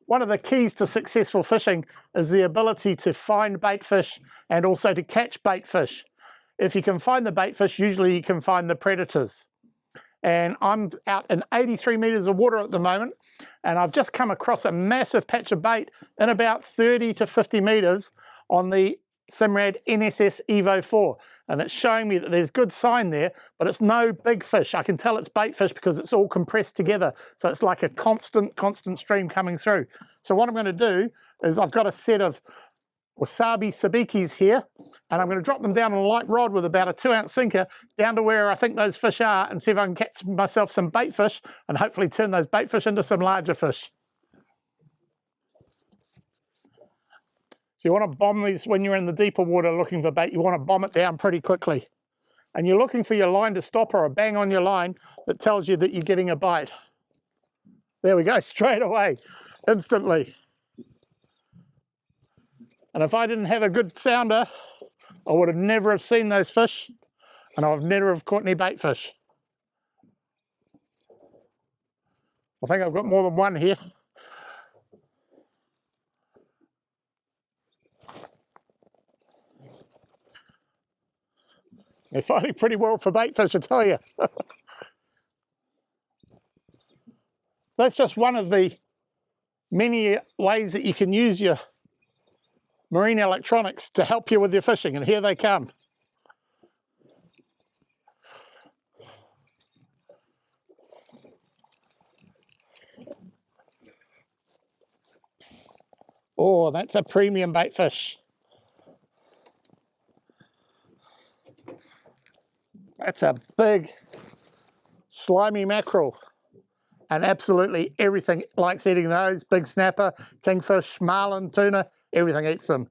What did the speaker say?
One of the keys to successful fishing is the ability to find bait fish and also to catch bait fish. If you can find the bait fish, usually you can find the predators. And I'm out in 83 meters of water at the moment, and I've just come across a massive patch of bait in about 30 to 50 meters on the Simrad NSS Evo 4, and it's showing me that there's good sign there, but it's no big fish. I can tell it's bait fish because it's all compressed together, so it's like a constant stream coming through. So what I'm going to do is I've got a set of wasabi sabikis here, and I'm going to drop them down on a light rod with about a 2-ounce sinker down to where I think those fish are, and see if I can catch myself some bait fish and hopefully turn those bait fish into some larger fish. So you want to bomb these when you're in the deeper water looking for bait. You want to bomb it down pretty quickly. And you're looking for your line to stop or a bang on your line that tells you that you're getting a bite. There we go, straight away, instantly. And if I didn't have a good sounder, I would have never have seen those fish, and I would never have caught any bait fish. I think I've got more than one here. They're fighting pretty well for bait fish, I tell you. That's just one of the many ways that you can use your marine electronics to help you with your fishing, and here they come. Oh, that's a premium bait fish. That's a big, slimy mackerel. And absolutely everything likes eating those. Big snapper, kingfish, marlin, tuna, everything eats them.